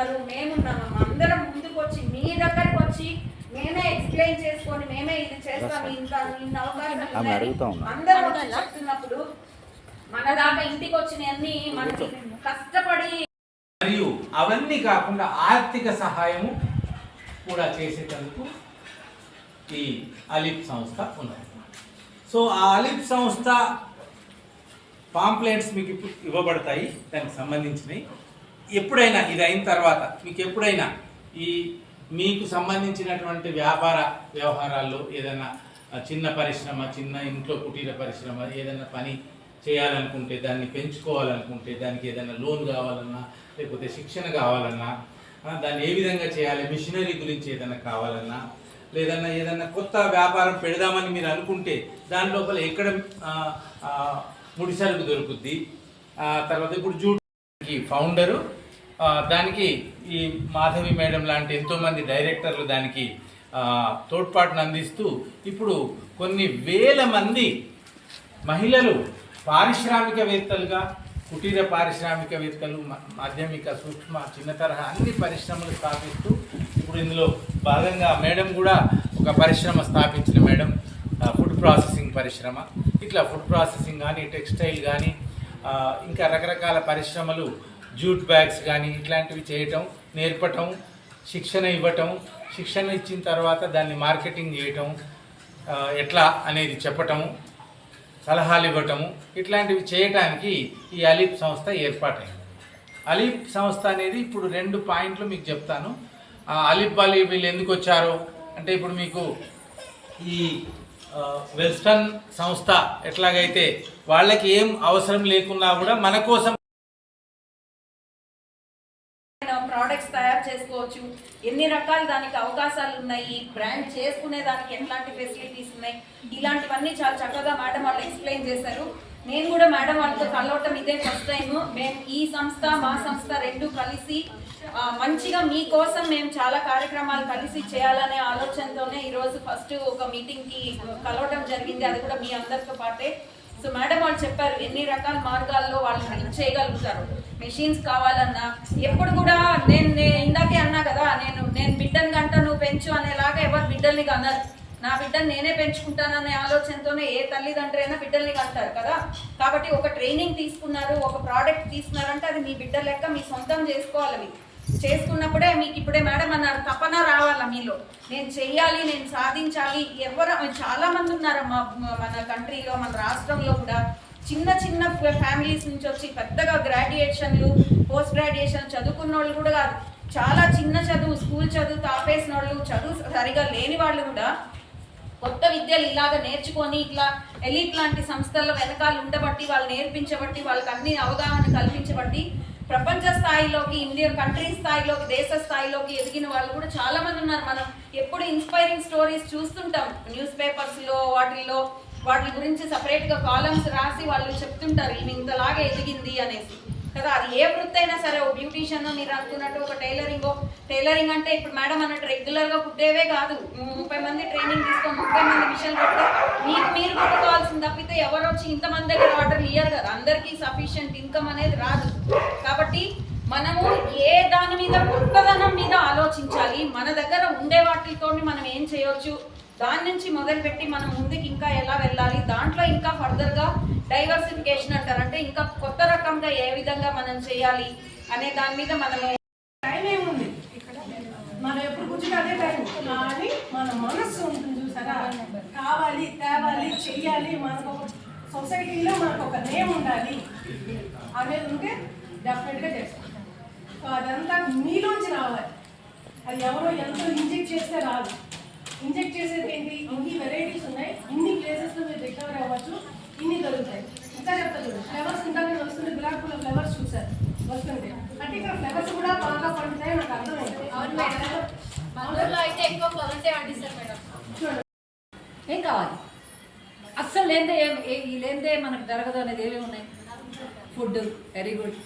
ఉన్నారు, మేమున్నాము. అందరం ముందుకు వచ్చి మీ దగ్గరకు వచ్చి మేమే ఎక్స్ప్లెయిన్ చేసుకొని మేమే ఇది చేస్తాం, ఇంత అవకాశం అందరూ వచ్చి చెప్తున్నప్పుడు మన దాకా ఇంటికి వచ్చినవన్నీ మనకి కష్టపడి మరియు అవన్నీ కాకుండా ఆర్థిక సహాయము కూడా చేసేటందుకు ఈ అలిప్ సంస్థ ఉన్నది. సో ఆ అలిప్ సంస్థ పాంప్లెట్స్ మీకు ఇప్పుడు ఇవ్వబడతాయి, దానికి సంబంధించినవి. ఎప్పుడైనా ఇది అయిన తర్వాత మీకు ఎప్పుడైనా మీకు సంబంధించినటువంటి వ్యాపార వ్యవహారాల్లో ఏదైనా చిన్న పరిశ్రమ, చిన్న ఇంట్లో కుటీర పరిశ్రమ ఏదైనా పని చేయాలనుకుంటే, దాన్ని పెంచుకోవాలనుకుంటే, దానికి ఏదైనా లోన్ కావాలన్నా లేకపోతే శిక్షణ కావాలన్నా, దాన్ని ఏ విధంగా చేయాలి, మిషనరీ గురించి ఏదైనా కావాలన్నా, లేదన్నా ఏదన్నా కొత్త వ్యాపారం పెడదామని మీరు అనుకుంటే దాని లోపల ఎక్కడ ముడిసరుకు దొరుకుద్ది. తర్వాత ఇప్పుడు జూట్కి ఫౌండరు, దానికి ఈ మాధవి మేడం లాంటి ఎంతోమంది డైరెక్టర్లు దానికి తోడ్పాటును అందిస్తూ ఇప్పుడు కొన్ని వేల మంది మహిళలు పారిశ్రామికవేత్తలుగా, కుటీర పారిశ్రామికవేత్తలు, మాధ్యమిక, సూక్ష్మ, చిన్న తరహా అన్ని పరిశ్రమలు స్థాపిస్తూ ఇప్పుడు ఇందులో భాగంగా మేడం కూడా ఒక పరిశ్రమ స్థాపించిన మేడం, ఫుడ్ ప్రాసెసింగ్ పరిశ్రమ. ఇట్లా ఫుడ్ ప్రాసెసింగ్ కానీ, టెక్స్టైల్ కానీ, ఇంకా రకరకాల పరిశ్రమలు, జూట్ బ్యాగ్స్ కానీ ఇట్లాంటివి చేయటం, నేర్పటం, శిక్షణ ఇవ్వటం, శిక్షణ ఇచ్చిన తర్వాత దాన్ని మార్కెటింగ్ చేయటం, ఎట్లా అనేది చెప్పటము, సలహాలు ఇవ్వటము, ఇట్లాంటివి చేయటానికి ఈ అలీప్ సంస్థ ఏర్పాటైంది. అలీప్ సంస్థ అనేది ఇప్పుడు 2 పాయింట్లు మీకు చెప్తాను. అలీప్ వాళ్ళు వీళ్ళు ఎందుకు వచ్చారో అంటే, ఇప్పుడు మీకు ఈ వెల్స్టన్ సంస్థ ఎట్లాగైతే వాళ్ళకి ఏం అవసరం లేకున్నా కూడా మన కోసం ప్రోడక్ట్స్ తయారు చేసుకోవచ్చు, ఎన్ని రకాల దానికి అవకాశాలు ఉన్నాయి, బ్రాండ్ చేసుకునే దానికి ఎట్లాంటి ఫెసిలిటీస్ ఉన్నాయి, ఇలాంటివన్నీ చాలా చక్కగా మేడం వాళ్ళు ఎక్స్ప్లెయిన్ చేశారు. నేను కూడా మేడం వాళ్ళతో కలవటం ఇదే ఫస్ట్ టైము. మేము ఈ సంస్థ మా సంస్థ 2 కలిసి మంచిగా మీకోసం మేము చాలా కార్యక్రమాలు కలిసి చేయాలనే ఆలోచనతోనే ఈరోజు ఫస్ట్ ఒక మీటింగ్కి కలవటం జరిగింది, అది కూడా మీ అందరితో పాటే. సో మేడం వాళ్ళు చెప్పారు ఎన్ని రకాల మార్గాల్లో వాళ్ళు హెల్ప్ చేయగలుగుతారు. మెషిన్స్ కావాలన్నా ఎప్పుడు కూడా నేను ఇందాకే అన్నా కదా, నేను బిడ్డని గంట నువ్వు పెంచు అనేలాగా ఎవరు బిడ్డల్ని కన్నారు. నా బిడ్డను నేనే పెంచుకుంటాననే ఆలోచనతోనే ఏ తల్లిదండ్రులైనా బిడ్డల్ని కంటారు కదా. కాబట్టి ఒక ట్రైనింగ్ తీసుకున్నారు, ఒక ప్రోడక్ట్ తీసుకున్నారంటే అది మీ బిడ్డ లెక్క మీ సొంతం చేసుకోవాలి. మీరు చేసుకున్నప్పుడే మీకు ఇప్పుడే మేడం అన్నారు తపన రావాలా మీలో, నేను చెయ్యాలి, నేను సాధించాలి. ఎవరు చాలా మంది ఉన్నారు మన కంట్రీలో, మన రాష్ట్రంలో కూడా చిన్న చిన్న ఫ్యామిలీస్ నుంచి వచ్చి పెద్దగా గ్రాడ్యుయేషన్లు, పోస్ట్ గ్రాడ్యుయేషన్ చదువుకున్న వాళ్ళు కూడా కాదు, చాలా చిన్న చదువు, స్కూల్ చదువు ఆపేసిన వాళ్ళు, చదువు సరిగా లేని వాళ్ళు కూడా కొత్త విద్యలు ఇలాగ నేర్చుకొని ఇట్లా ఎలీట్ లాంటి సంస్థల్లో వెనకాల ఉండబట్టి, వాళ్ళు నేర్పించబట్టి, వాళ్ళకి అన్ని అవగాహన కల్పించబట్టి ప్రపంచ స్థాయిలోకి, ఇండియన్ కంట్రీ స్థాయిలోకి, దేశ స్థాయిలోకి ఎదిగిన వాళ్ళు కూడా చాలా మంది ఉన్నారు. మనం ఎప్పుడు ఇన్స్పైరింగ్ స్టోరీస్ చూస్తుంటాం న్యూస్ పేపర్స్లో, వాటి గురించి సపరేట్గా కాలమ్స్ రాసి వాళ్ళు చెప్తుంటారు ఇవి ఇంతలాగా ఎదిగింది అనేసి కదా. అది ఏ వృత్తి అయినా సరే, ఓ బ్యూటీషియన్ మీరు అనుకున్నట్టు, ఒక టైలరింగ్ అంటే ఇప్పుడు మేడం అన్నట్టు రెగ్యులర్గా కుట్టేవే కాదు, 30 మంది ట్రైనింగ్ తీసుకొని 30 మంది మిషన్ పెడితే మీరు కుట్టుకోవాల్సింది తప్పితే ఎవరు వచ్చి ఇంతమంది దగ్గర ఆర్డర్లు ఇయ్యరు కదా. అందరికీ సఫిషియంట్ ఇన్కమ్ అనేది రాదు. కాబట్టి మనము ఏ దాని మీద కొత్తదనం మీద ఆలోచించాలి, మన దగ్గర ఉండే వాటితో మనం ఏం చేయొచ్చు, దాని నుంచి మొదలుపెట్టి మనం ముందుకు ఇంకా ఎలా వెళ్ళాలి, దాంట్లో ఇంకా ఫర్దర్గా డైవర్సిఫికేషన్ అంటారు, అంటే ఇంకా కొత్త రకంగా ఏ విధంగా మనం చేయాలి అనే దాని మీద మనము టైం ఏముంది ఇక్కడ, మనం ఎప్పుడు కూర్చుని అదే టైం, కానీ మన మనస్సు ఉంటుంది చూసారా, కావాలి, తేవాలి, చెయ్యాలి, మనకు ఒక సొసైటీలో మనకు ఒక నేమ్ ఉండాలి అనేది ఉంటే డెఫినెట్గా చేస్తాం. సో అదంతా మీలోంచి రావాలి, అది ఎవరో ఎంతో ఇంజెక్ట్ చేస్తే రాదు. ఇంజెక్ట్ చేసేది ఏంటి, ఇన్ని వెరైటీస్ ఉన్నాయి, ఇన్ని ప్లేసెస్లో మీరు రికవర్ అవ్వచ్చు, ఇన్ని దొరుకుతాయి. ఇంకా చెప్తా చూడండి, ఫ్లవర్స్ ఇంకా నేను వస్తుంటే గులాబీ పూల ఫ్లవర్స్ చూసారు వస్తుంటే, అంటే ఇక్కడ ఫ్లవర్స్ కూడా బాగా పండుతాయి నాకు అర్థమైంది. ఏం కావాలి అస్సలు లేదే మనకు జరగదు అనేది ఏమేమి ఉన్నాయి. ఫుడ్ వెరీ గుడ్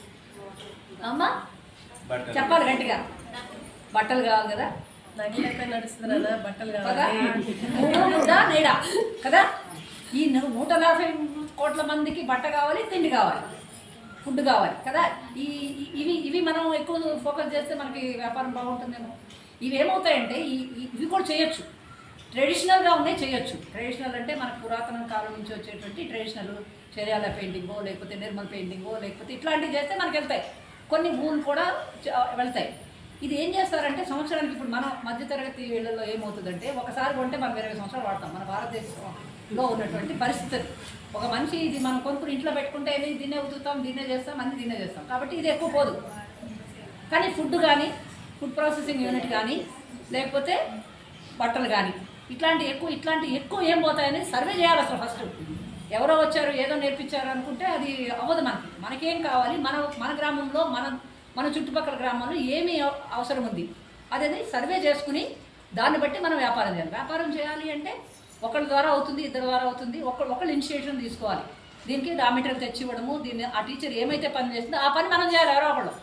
అమ్మా, చెప్పాలి గట్టిగా. బట్టలు కావాలి కదా, నడుస్తుంది కదా, బట్టలు కదా, నీడా కదా. ఈ 150 కోట్ల మందికి బట్ట కావాలి, తిండి కావాలి. ఫుడ్ కావాలి కదా. ఇవి మనం ఎక్కువ ఫోకస్ చేస్తే మనకి వ్యాపారం బాగుంటుందేమో. ఇవి ఏమవుతాయంటే ఇవి కూడా చేయొచ్చు, ట్రెడిషనల్గా ఉన్నాయి చేయొచ్చు. ట్రెడిషనల్ అంటే మనకు పురాతన కాలం నుంచి వచ్చేటువంటి ట్రెడిషనల్ చర్యాల పెయింటింగో లేకపోతే నిర్మల్ పెయింటింగో లేకపోతే ఇట్లాంటివి చేస్తే మనకి వెళ్తాయి. కొన్ని ఊళ్ళు కూడా వెళ్తాయి. ఇది ఏం చేస్తారంటే సంవత్సరానికి ఇప్పుడు మనం మధ్యతరగతి వీళ్ళల్లో ఏమవుతుందంటే ఒకసారి కొంటే మనం 20 సంవత్సరాలు వాడతాం. మన భారతదేశంలో ఉన్నటువంటి పరిస్థితులు, ఒక మనిషి ఇది మనం కొనుక్కుని ఇంట్లో పెట్టుకుంటే దీన్నే ఉతుకుతాం, దీన్నే చేస్తాం, అన్ని దీన్నే చేస్తాం. కాబట్టి ఇది ఎక్కువ పోదు. కానీ ఫుడ్ కానీ, ఫుడ్ ప్రాసెసింగ్ యూనిట్ కానీ, లేకపోతే బట్టలు కానీ ఇట్లాంటి ఎక్కువ ఏం పోతాయని సర్వే చేయాలి అసలు. ఫస్ట్ ఎవరో వచ్చారు ఏదో నేర్పించారు అనుకుంటే అది అవ్వదు. మనకేం కావాలి, మన గ్రామంలో మన చుట్టుపక్కల గ్రామంలో ఏమి అవసరం ఉంది అనేది సర్వే చేసుకుని దాన్ని బట్టి మనం వ్యాపారం చేయాలి. వ్యాపారం చేయాలి అంటే ఒకళ్ళ ద్వారా అవుతుంది, ఇద్దరి ద్వారా అవుతుంది. ఒకళ్ళు ఇనిషియేషన్ తీసుకోవాలి. దీనికి రా మెటీరియల్ తెచ్చి ఇవ్వడము, దీన్ని ఆ టీచర్ ఏమైతే పని చేస్తుందో ఆ పని మనం చేయాలి. ఎవరో ఒకళ్ళు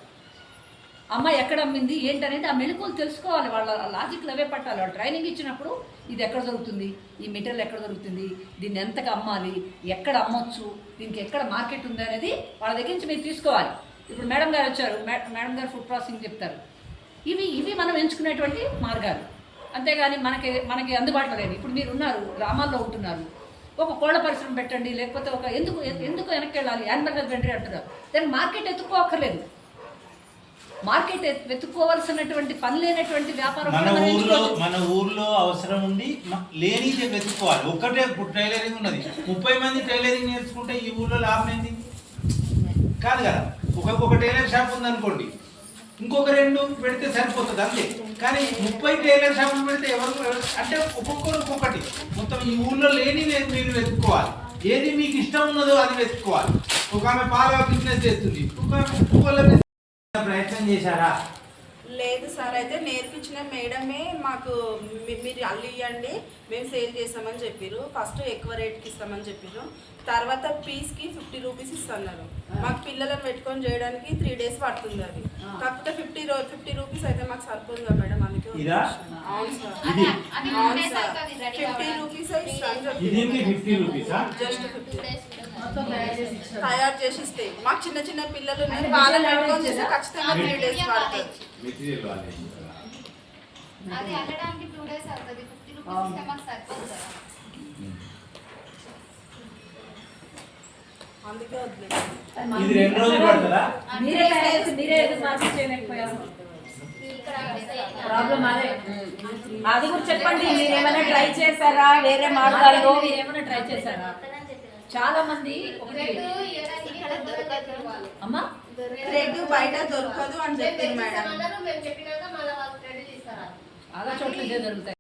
అమ్మాయి ఎక్కడ అమ్మింది ఏంటనేది ఆ మెలకువలు తెలుసుకోవాలి. వాళ్ళ లాజిక్లు అవే పట్టాలి. వాళ్ళు ట్రైనింగ్ ఇచ్చినప్పుడు ఇది ఎక్కడ దొరుకుతుంది, ఈ మెటీరియల్ ఎక్కడ దొరుకుతుంది, దీన్ని ఎంతకు అమ్మాలి, ఎక్కడ అమ్మొచ్చు, దీనికి ఎక్కడ మార్కెట్ ఉంది అనేది వాళ్ళ దగ్గర నుంచి మీరు తీసుకోవాలి. ఇప్పుడు మేడం గారు వచ్చారు, మేడం గారు ఫుడ్ ప్రాసెసింగ్ చెప్తారు. ఇవి మనం ఎంచుకునేటువంటి మార్గాలు. అంతేగాని మనకి అందుబాటులో లేదు. ఇప్పుడు మీరు ఉన్నారు, గ్రామాల్లో ఉంటున్నారు, ఒక కోళ్ళ పరిశ్రమ పెట్టండి, లేకపోతే ఒక ఎందుకు వెనక్కి వెళ్ళాలి, యానిమల్ హస్బెండరీ అంటున్నారు. దానికి మార్కెట్ ఎత్తుకోక్కర్లేదు. మార్కెట్ వెతుక్కోవాల్సినటువంటి పని లేనటువంటి వ్యాపారం మన ఊర్లో అవసరం ఉండి లేని వెతుక్కోవాలి. ఒక్కటే టైలరింగ్ ఉన్నది, 30 మంది టైలరింగ్ నేర్చుకుంటే ఈ ఊర్లో లాభం ఏంది? కాదు కదా. ఒక టైలర్ షాప్ ఉందనుకోండి, ఇంకొక 2 పెడితే సరిపోతుంది అంతే. కానీ 30 టైలర్ షాపులు పెడితే ఎవరు అంటే ఒక్కొక్కరు ఒక్కొక్కటి. మొత్తం ఈ ఊర్లో లేని మీరు వెతుక్కోవాలి. ఏది మీకు ఇష్టం ఉన్నదో అది వెతుక్కోవాలి. ఒక ఆమె పాల బిజినెస్ చేస్తుంది, ఒక ఆమె పువ్వుల బిజినెస్ ప్రయత్నం చేశారా? లేదు సార్. అయితే నేర్పించిన మేడమే మాకు మీరు అల్లు ఇవ్వండి మేము సేల్ చేస్తామని చెప్పారు. ఫస్ట్ ఎక్కువ రేట్కి ఇస్తామని చెప్పారు. తర్వాత పీస్కి 50 రూపీస్ ఇస్తున్నారు. మాకు పిల్లలను పెట్టుకొని చేయడానికి 3 days పడుతుంది. అది కాకపోతే 50 రూపీస్ అయితే మాకు సరిపోదు కదా మేడం, అందుకే. అవును సార్, అవును సార్, 50 రూపీస్ జస్ట్ 50 తయారు చేసి ఇస్తే మాకు చిన్న పిల్లలు వాళ్ళని పెట్టుకొని చేస్తే ఖచ్చితంగా 3 days పడుతుంది. అది అల్లడానికి 2 days అవుతుంది. 50 రూపీస్ ఇస్తే మాకు సరిపోతుంది. అందుకే ఇది 2 రోజులు పడుతుందా? మీరే మార్కెట్ చేయలేకపోయారు. ప్రాబ్లం అదే. అది కూడా చెప్పండి. మీరు ఏమైనా ట్రై చేశారా? వేరే మార్గాల్లో మీరు ఏమైనా ట్రై చేశారా? చాలా మంది అమ్మా థ్రెడ్ బయట దొరకదు అని చెప్పారు మేడం. చాలా చోట్ల ఇదే జరుగుతాయి.